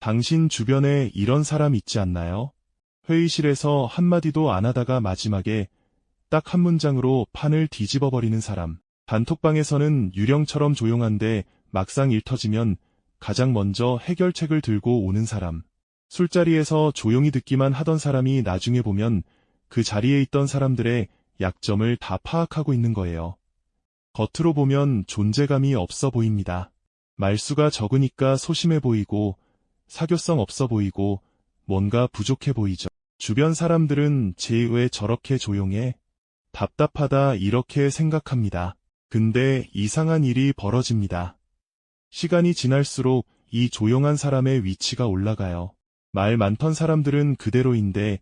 당신 주변에 이런 사람 있지 않나요? 회의실에서 한마디도 안 하다가 마지막에 딱 한 문장으로 판을 뒤집어버리는 사람. 단톡방에서는 유령처럼 조용한데 막상 일 터지면 가장 먼저 해결책을 들고 오는 사람. 술자리에서 조용히 듣기만 하던 사람이 나중에 보면 그 자리에 있던 사람들의 약점을 다 파악하고 있는 거예요. 겉으로 보면 존재감이 없어 보입니다. 말수가 적으니까 소심해 보이고 사교성 없어 보이고 뭔가 부족해 보이죠. 주변 사람들은 쟤 왜 저렇게 조용해? 답답하다 이렇게 생각합니다. 근데 이상한 일이 벌어집니다. 시간이 지날수록 이 조용한 사람의 위치가 올라가요. 말 많던 사람들은 그대로인데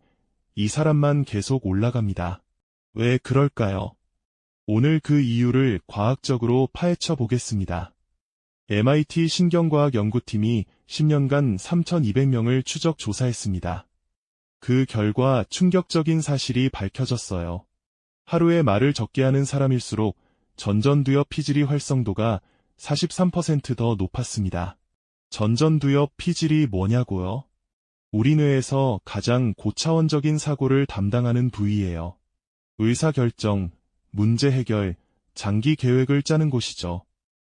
이 사람만 계속 올라갑니다. 왜 그럴까요? 오늘 그 이유를 과학적으로 파헤쳐 보겠습니다. MIT 신경과학 연구팀이 10년간 3,200명을 추적 조사했습니다. 그 결과 충격적인 사실이 밝혀졌어요. 하루에 말을 적게 하는 사람일수록 전전두엽 피질이 활성도가 43% 더 높았습니다. 전전두엽 피질이 뭐냐고요? 우리 뇌에서 가장 고차원적인 사고를 담당하는 부위예요. 의사결정, 문제 해결, 장기 계획을 짜는 곳이죠.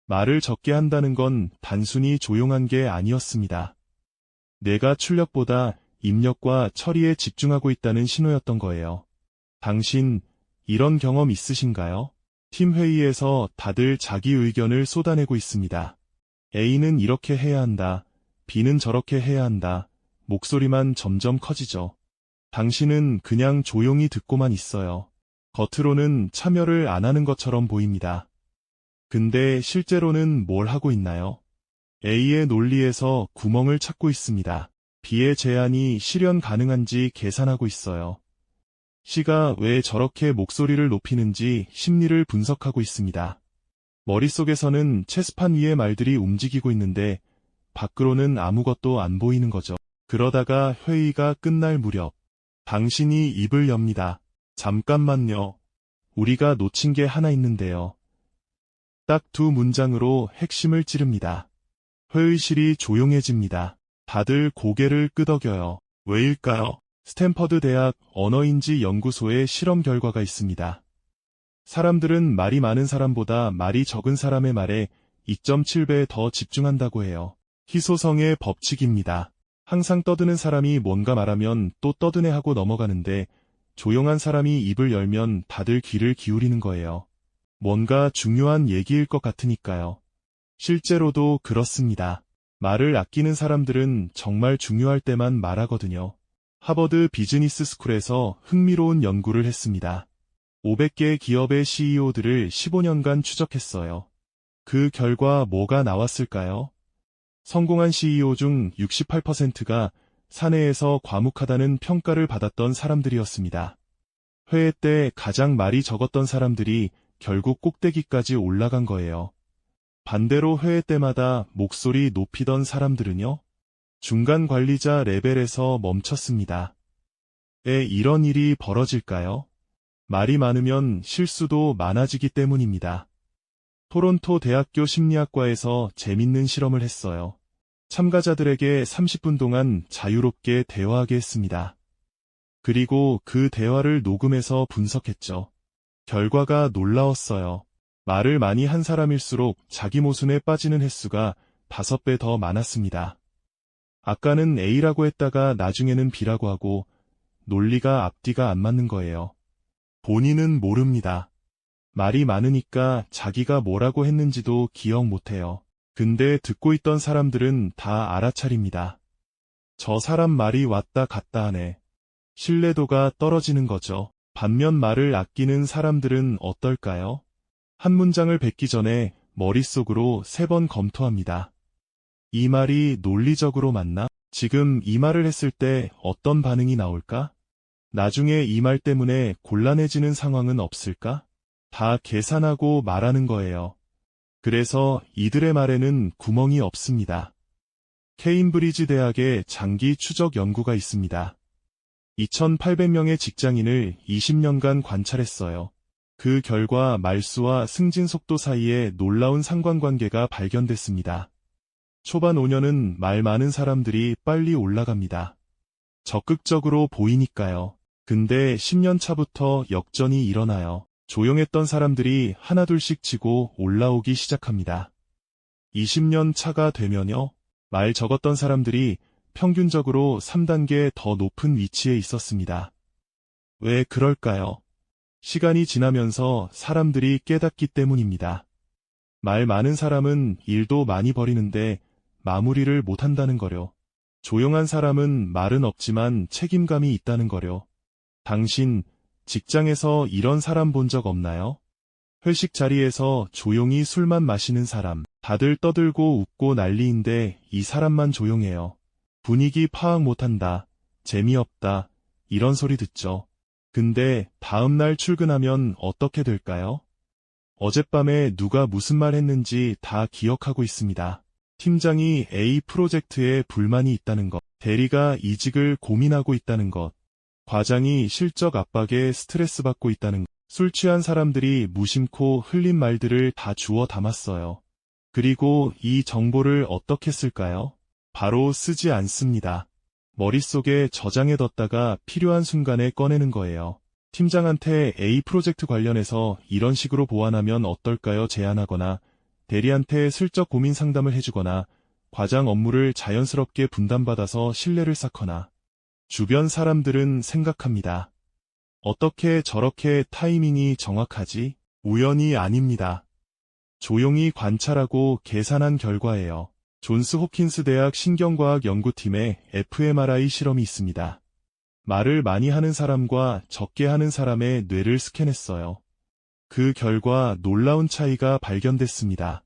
말을 적게 한다는 건 단순히 조용한 게 아니었습니다. 뇌가 출력보다 입력과 처리에 집중하고 있다는 신호였던 거예요. 당신, 이런 경험 있으신가요? 팀 회의에서 다들 자기 의견을 쏟아내고 있습니다. A는 이렇게 해야 한다. B는 저렇게 해야 한다. 목소리만 점점 커지죠. 당신은 그냥 조용히 듣고만 있어요. 겉으로는 참여를 안 하는 것처럼 보입니다. 근데 실제로는 뭘 하고 있나요? A의 논리에서 구멍을 찾고 있습니다. B의 제안이 실현 가능한지 계산하고 있어요. C가 왜 저렇게 목소리를 높이는지 심리를 분석하고 있습니다. 머릿속에서는 체스판 위의 말들이 움직이고 있는데 밖으로는 아무것도 안 보이는 거죠. 그러다가 회의가 끝날 무렵 당신이 입을 엽니다. 잠깐만요. 우리가 놓친 게 하나 있는데요. 딱 두 문장으로 핵심을 찌릅니다. 회의실이 조용해집니다. 다들 고개를 끄덕여요. 왜일까요? 스탠퍼드 대학 언어인지 연구소의 실험 결과가 있습니다. 사람들은 말이 많은 사람보다 말이 적은 사람의 말에 2.7배 더 집중한다고 해요. 희소성의 법칙입니다. 항상 떠드는 사람이 뭔가 말하면 또 떠드네 하고 넘어가는데 조용한 사람이 입을 열면 다들 귀를 기울이는 거예요. 뭔가 중요한 얘기일 것 같으니까요. 실제로도 그렇습니다. 말을 아끼는 사람들은 정말 중요할 때만 말하거든요. 하버드 비즈니스 스쿨에서 흥미로운 연구를 했습니다. 500개 기업의 CEO들을 15년간 추적했어요. 그 결과 뭐가 나왔을까요? 성공한 CEO 중 68%가 사내에서 과묵하다는 평가를 받았던 사람들이었습니다. 회의 때 가장 말이 적었던 사람들이 결국 꼭대기까지 올라간 거예요. 반대로 회의 때마다 목소리 높이던 사람들은요? 중간 관리자 레벨에서 멈췄습니다. 왜 이런 일이 벌어질까요? 말이 많으면 실수도 많아지기 때문입니다. 토론토 대학교 심리학과에서 재밌는 실험을 했어요. 참가자들에게 30분 동안 자유롭게 대화하게 했습니다. 그리고 그 대화를 녹음해서 분석했죠. 결과가 놀라웠어요. 말을 많이 한 사람일수록 자기 모순에 빠지는 횟수가 5배 더 많았습니다. 아까는 A라고 했다가 나중에는 B라고 하고 논리가 앞뒤가 안 맞는 거예요. 본인은 모릅니다. 말이 많으니까 자기가 뭐라고 했는지도 기억 못해요. 근데 듣고 있던 사람들은 다 알아차립니다. 저 사람 말이 왔다 갔다 하네. 신뢰도가 떨어지는 거죠. 반면 말을 아끼는 사람들은 어떨까요? 한 문장을 뱉기 전에 머릿속으로 3번 검토합니다. 이 말이 논리적으로 맞나? 지금 이 말을 했을 때 어떤 반응이 나올까? 나중에 이 말 때문에 곤란해지는 상황은 없을까? 다 계산하고 말하는 거예요. 그래서 이들의 말에는 구멍이 없습니다. 케임브리지 대학의 장기 추적 연구가 있습니다. 2,800명의 직장인을 20년간 관찰했어요. 그 결과 말수와 승진 속도 사이에 놀라운 상관관계가 발견됐습니다. 초반 5년은 말 많은 사람들이 빨리 올라갑니다. 적극적으로 보이니까요. 근데 10년 차부터 역전이 일어나요. 조용했던 사람들이 하나둘씩 치고 올라오기 시작합니다. 20년 차가 되면요. 말 적었던 사람들이 평균적으로 3단계 더 높은 위치에 있었습니다. 왜 그럴까요? 시간이 지나면서 사람들이 깨닫기 때문입니다. 말 많은 사람은 일도 많이 벌이는데 마무리를 못한다는 거요. 조용한 사람은 말은 없지만 책임감이 있다는 거요. 당신, 직장에서 이런 사람 본 적 없나요? 회식 자리에서 조용히 술만 마시는 사람, 다들 떠들고 웃고 난리인데 이 사람만 조용해요. 분위기 파악 못한다, 재미없다, 이런 소리 듣죠. 근데 다음날 출근하면 어떻게 될까요? 어젯밤에 누가 무슨 말 했는지 다 기억하고 있습니다. 팀장이 A 프로젝트에 불만이 있다는 것, 대리가 이직을 고민하고 있다는 것, 과장이 실적 압박에 스트레스 받고 있다는 것, 술 취한 사람들이 무심코 흘린 말들을 다 주워 담았어요. 그리고 이 정보를 어떻게 쓸까요? 바로 쓰지 않습니다. 머릿속에 저장해뒀다가 필요한 순간에 꺼내는 거예요. 팀장한테 A 프로젝트 관련해서 이런 식으로 보완하면 어떨까요? 제안하거나 대리한테 슬쩍 고민 상담을 해주거나 과장 업무를 자연스럽게 분담받아서 신뢰를 쌓거나 주변 사람들은 생각합니다. 어떻게 저렇게 타이밍이 정확하지? 우연이 아닙니다. 조용히 관찰하고 계산한 결과예요. 존스 홉킨스 대학 신경과학 연구팀에 fMRI 실험이 있습니다. 말을 많이 하는 사람과 적게 하는 사람의 뇌를 스캔했어요. 그 결과 놀라운 차이가 발견됐습니다.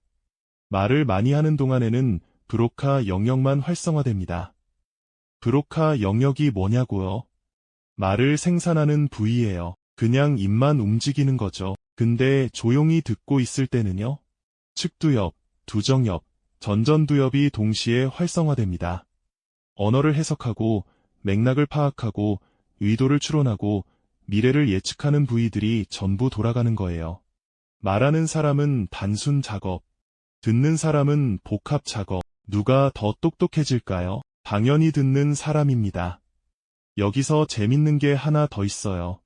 말을 많이 하는 동안에는 브로카 영역만 활성화됩니다. 브로카 영역이 뭐냐고요? 말을 생산하는 부위예요. 그냥 입만 움직이는 거죠. 근데 조용히 듣고 있을 때는요? 측두엽, 두정엽, 전전두엽이 동시에 활성화됩니다. 언어를 해석하고 맥락을 파악하고 의도를 추론하고 미래를 예측하는 부위들이 전부 돌아가는 거예요. 말하는 사람은 단순 작업, 듣는 사람은 복합 작업. 누가 더 똑똑해질까요? 당연히 듣는 사람입니다. 여기서 재밌는 게 하나 더 있어요.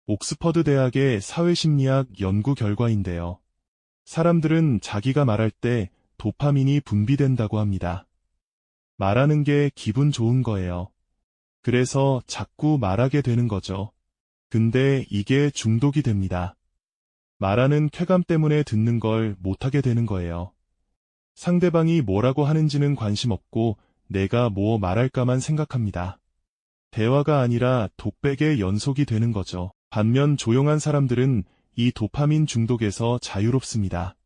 옥스퍼드 대학의 사회심리학 연구 결과인데요. 사람들은 자기가 말할 때 도파민이 분비된다고 합니다. 말하는 게 기분 좋은 거예요. 그래서 자꾸 말하게 되는 거죠. 근데 이게 중독이 됩니다. 말하는 쾌감 때문에 듣는 걸 못하게 되는 거예요. 상대방이 뭐라고 하는지는 관심 없고 내가 뭐 말할까만 생각합니다. 대화가 아니라 독백의 연속이 되는 거죠. 반면 조용한 사람들은 이 도파민 중독에서 자유롭습니다.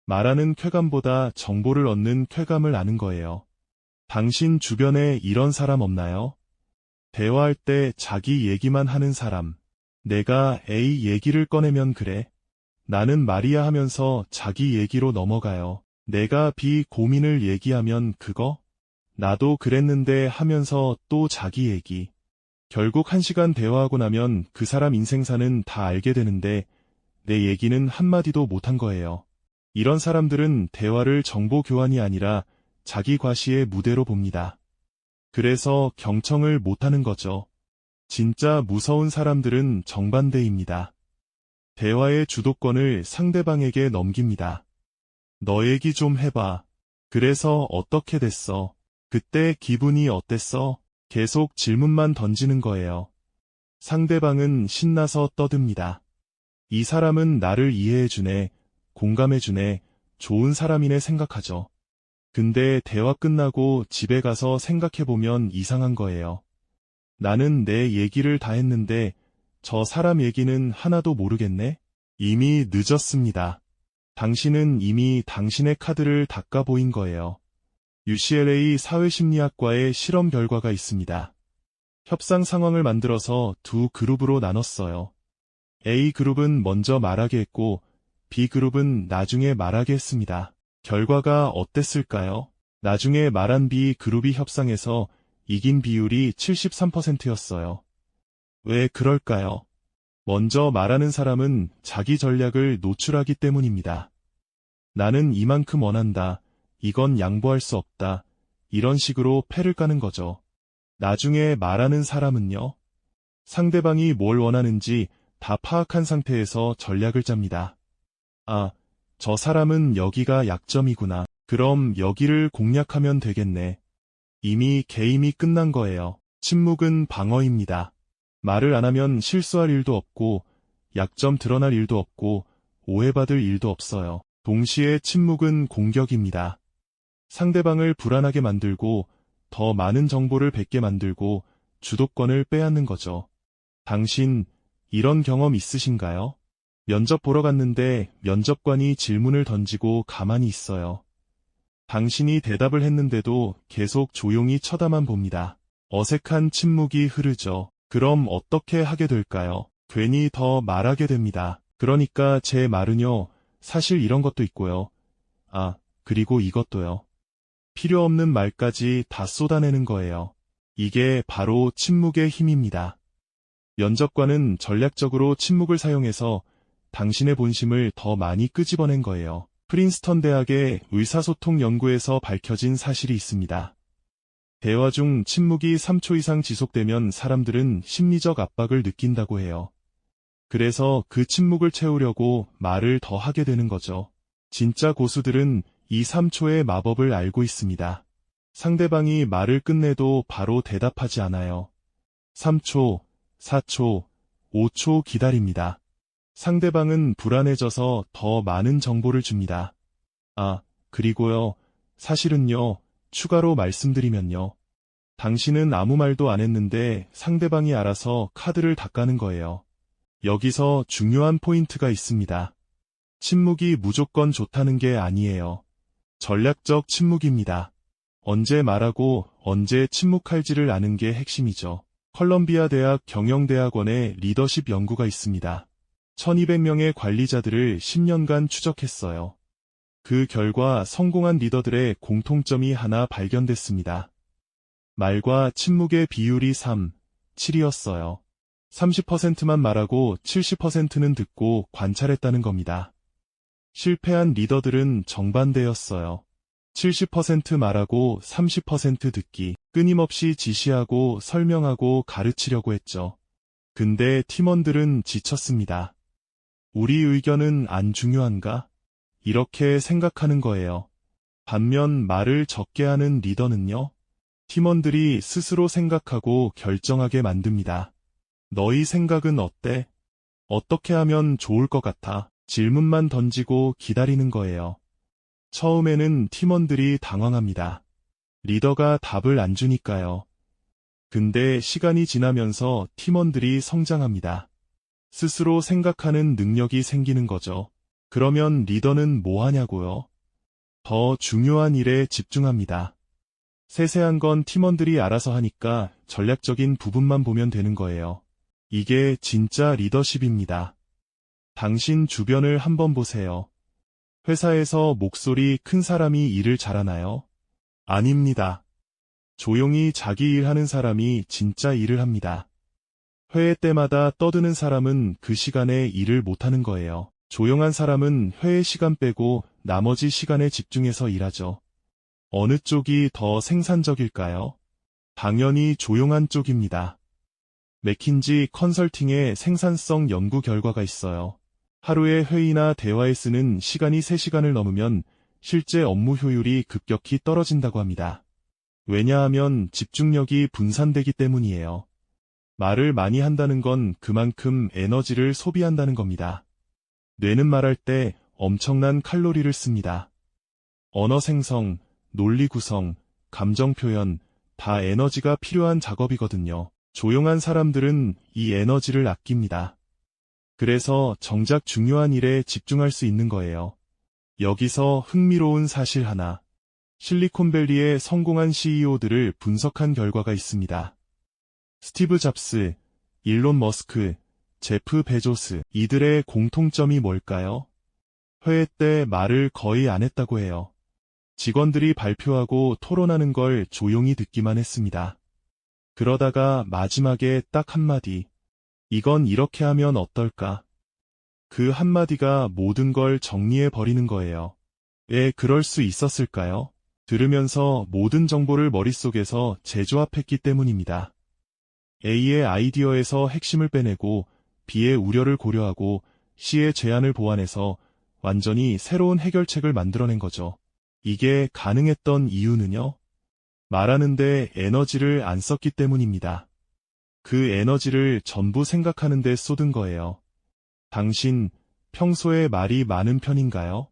말하는 쾌감보다 정보를 얻는 쾌감을 아는 거예요. 당신 주변에 이런 사람 없나요? 대화할 때 자기 얘기만 하는 사람. 내가 A 얘기를 꺼내면 그래. 나는 말이야 하면서 자기 얘기로 넘어가요. 내가 B 고민을 얘기하면 그거? 나도 그랬는데 하면서 또 자기 얘기. 결국 1시간 대화하고 나면 그 사람 인생사는 다 알게 되는데 내 얘기는 한마디도 못한 거예요. 이런 사람들은 대화를 정보 교환이 아니라 자기 과시의 무대로 봅니다. 그래서 경청을 못하는 거죠. 진짜 무서운 사람들은 정반대입니다. 대화의 주도권을 상대방에게 넘깁니다. 너 얘기 좀 해봐. 그래서 어떻게 됐어? 그때 기분이 어땠어? 계속 질문만 던지는 거예요. 상대방은 신나서 떠듭니다. 이 사람은 나를 이해해주네, 공감해주네, 좋은 사람이네 생각하죠. 근데 대화 끝나고 집에 가서 생각해보면 이상한 거예요. 나는 내 얘기를 다 했는데 저 사람 얘기는 하나도 모르겠네? 이미 늦었습니다. 당신은 이미 당신의 카드를 닦아 보인 거예요. UCLA 사회심리학과의 실험 결과가 있습니다. 협상 상황을 만들어서 두 그룹으로 나눴어요. A 그룹은 먼저 말하게 했고 B 그룹은 나중에 말하게 했습니다. 결과가 어땠을까요? 나중에 말한 B 그룹이 협상에서 이긴 비율이 73%였어요. 왜 그럴까요? 먼저 말하는 사람은 자기 전략을 노출하기 때문입니다. 나는 이만큼 원한다. 이건 양보할 수 없다. 이런 식으로 패를 까는 거죠. 나중에 말하는 사람은요, 상대방이 뭘 원하는지 다 파악한 상태에서 전략을 짭니다. 아, 저 사람은 여기가 약점이구나. 그럼 여기를 공략하면 되겠네. 이미 게임이 끝난 거예요. 침묵은 방어입니다. 말을 안 하면 실수할 일도 없고, 약점 드러날 일도 없고, 오해받을 일도 없어요. 동시에 침묵은 공격입니다. 상대방을 불안하게 만들고, 더 많은 정보를 뱉게 만들고, 주도권을 빼앗는 거죠. 당신, 이런 경험 있으신가요? 면접 보러 갔는데 면접관이 질문을 던지고 가만히 있어요. 당신이 대답을 했는데도 계속 조용히 쳐다만 봅니다. 어색한 침묵이 흐르죠. 그럼 어떻게 하게 될까요? 괜히 더 말하게 됩니다. 그러니까 제 말은요, 사실 이런 것도 있고요. 아, 그리고 이것도요. 필요 없는 말까지 다 쏟아내는 거예요. 이게 바로 침묵의 힘입니다. 면접관은 전략적으로 침묵을 사용해서 당신의 본심을 더 많이 끄집어낸 거예요. 프린스턴 대학의 의사소통 연구에서 밝혀진 사실이 있습니다. 대화 중 침묵이 3초 이상 지속되면 사람들은 심리적 압박을 느낀다고 해요. 그래서 그 침묵을 채우려고 말을 더 하게 되는 거죠. 진짜 고수들은 이 3초의 마법을 알고 있습니다. 상대방이 말을 끝내도 바로 대답하지 않아요. 3초, 4초, 5초 기다립니다. 상대방은 불안해져서 더 많은 정보를 줍니다. 아, 그리고요, 사실은요, 추가로 말씀드리면요. 당신은 아무 말도 안 했는데 상대방이 알아서 카드를 다 까는 거예요. 여기서 중요한 포인트가 있습니다. 침묵이 무조건 좋다는 게 아니에요. 전략적 침묵입니다. 언제 말하고 언제 침묵할지를 아는 게 핵심이죠. 컬럼비아 대학 경영대학원의 리더십 연구가 있습니다. 1200명의 관리자들을 10년간 추적했어요. 그 결과 성공한 리더들의 공통점이 하나 발견됐습니다. 말과 침묵의 비율이 3, 7이었어요. 30%만 말하고 70%는 듣고 관찰했다는 겁니다. 실패한 리더들은 정반대였어요. 70% 말하고 30% 듣기, 끊임없이 지시하고 설명하고 가르치려고 했죠. 근데 팀원들은 지쳤습니다. 우리 의견은 안 중요한가? 이렇게 생각하는 거예요. 반면 말을 적게 하는 리더는요? 팀원들이 스스로 생각하고 결정하게 만듭니다. 너희 생각은 어때? 어떻게 하면 좋을 것 같아? 질문만 던지고 기다리는 거예요. 처음에는 팀원들이 당황합니다. 리더가 답을 안 주니까요. 근데 시간이 지나면서 팀원들이 성장합니다. 스스로 생각하는 능력이 생기는 거죠. 그러면 리더는 뭐 하냐고요? 더 중요한 일에 집중합니다. 세세한 건 팀원들이 알아서 하니까 전략적인 부분만 보면 되는 거예요. 이게 진짜 리더십입니다. 당신 주변을 한번 보세요. 회사에서 목소리 큰 사람이 일을 잘하나요? 아닙니다. 조용히 자기 일하는 사람이 진짜 일을 합니다. 회의 때마다 떠드는 사람은 그 시간에 일을 못하는 거예요. 조용한 사람은 회의 시간 빼고 나머지 시간에 집중해서 일하죠. 어느 쪽이 더 생산적일까요? 당연히 조용한 쪽입니다. 맥킨지 컨설팅의 생산성 연구 결과가 있어요. 하루에 회의나 대화에 쓰는 시간이 3시간을 넘으면 실제 업무 효율이 급격히 떨어진다고 합니다. 왜냐하면 집중력이 분산되기 때문이에요. 말을 많이 한다는 건 그만큼 에너지를 소비한다는 겁니다. 뇌는 말할 때 엄청난 칼로리를 씁니다. 언어 생성, 논리 구성, 감정 표현, 다 에너지가 필요한 작업이거든요. 조용한 사람들은 이 에너지를 아낍니다. 그래서 정작 중요한 일에 집중할 수 있는 거예요. 여기서 흥미로운 사실 하나. 실리콘밸리의 성공한 CEO들을 분석한 결과가 있습니다. 스티브 잡스, 일론 머스크, 제프 베조스, 이들의 공통점이 뭘까요? 회의 때 말을 거의 안 했다고 해요. 직원들이 발표하고 토론하는 걸 조용히 듣기만 했습니다. 그러다가 마지막에 딱 한마디, 이건 이렇게 하면 어떨까? 그 한마디가 모든 걸 정리해 버리는 거예요. 왜 그럴 수 있었을까요? 들으면서 모든 정보를 머릿속에서 재조합했기 때문입니다. A의 아이디어에서 핵심을 빼내고 B의 우려를 고려하고 C의 제안을 보완해서 완전히 새로운 해결책을 만들어낸 거죠. 이게 가능했던 이유는요? 말하는데 에너지를 안 썼기 때문입니다. 그 에너지를 전부 생각하는 데 쏟은 거예요. 당신 평소에 말이 많은 편인가요?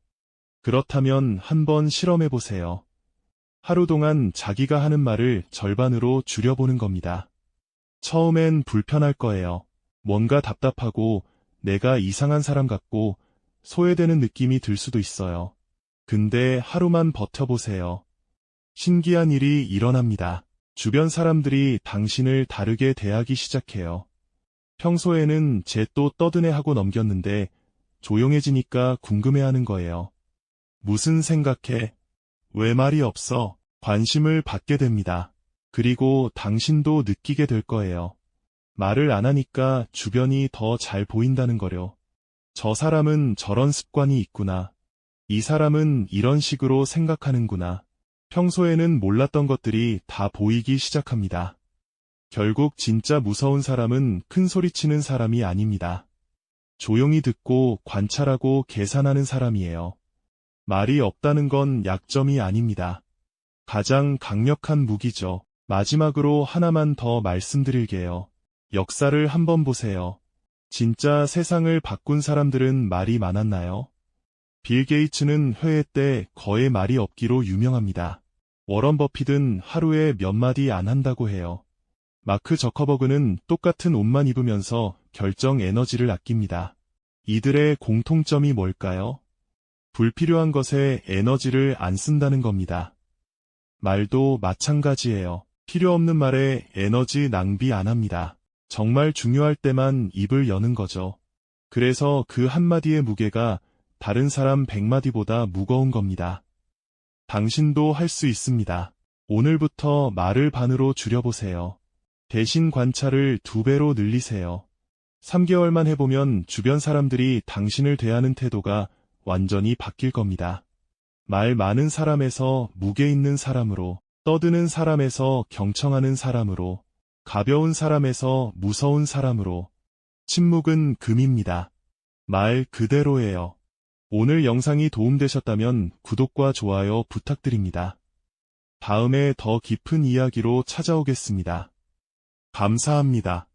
그렇다면 한번 실험해 보세요. 하루 동안 자기가 하는 말을 절반으로 줄여보는 겁니다. 처음엔 불편할 거예요. 뭔가 답답하고 내가 이상한 사람 같고 소외되는 느낌이 들 수도 있어요. 근데 하루만 버텨보세요. 신기한 일이 일어납니다. 주변 사람들이 당신을 다르게 대하기 시작해요. 평소에는 쟤 또 떠드네 하고 넘겼는데 조용해지니까 궁금해하는 거예요. 무슨 생각해? 왜 말이 없어? 관심을 받게 됩니다. 그리고 당신도 느끼게 될 거예요. 말을 안 하니까 주변이 더 잘 보인다는 거요. 저 사람은 저런 습관이 있구나. 이 사람은 이런 식으로 생각하는구나. 평소에는 몰랐던 것들이 다 보이기 시작합니다. 결국 진짜 무서운 사람은 큰 소리치는 사람이 아닙니다. 조용히 듣고 관찰하고 계산하는 사람이에요. 말이 없다는 건 약점이 아닙니다. 가장 강력한 무기죠. 마지막으로 하나만 더 말씀드릴게요. 역사를 한번 보세요. 진짜 세상을 바꾼 사람들은 말이 많았나요? 빌 게이츠는 회의 때 거의 말이 없기로 유명합니다. 워런 버핏은 하루에 몇 마디 안 한다고 해요. 마크 저커버그는 똑같은 옷만 입으면서 결정 에너지를 아낍니다. 이들의 공통점이 뭘까요? 불필요한 것에 에너지를 안 쓴다는 겁니다. 말도 마찬가지예요. 필요 없는 말에 에너지 낭비 안 합니다. 정말 중요할 때만 입을 여는 거죠. 그래서 그 한마디의 무게가 다른 사람 100마디보다 무거운 겁니다. 당신도 할 수 있습니다. 오늘부터 말을 반으로 줄여보세요. 대신 관찰을 2배로 늘리세요. 3개월만 해보면 주변 사람들이 당신을 대하는 태도가 완전히 바뀔 겁니다. 말 많은 사람에서 무게 있는 사람으로, 떠드는 사람에서 경청하는 사람으로, 가벼운 사람에서 무서운 사람으로. 침묵은 금입니다. 말 그대로예요. 오늘 영상이 도움되셨다면 구독과 좋아요 부탁드립니다. 다음에 더 깊은 이야기로 찾아오겠습니다. 감사합니다.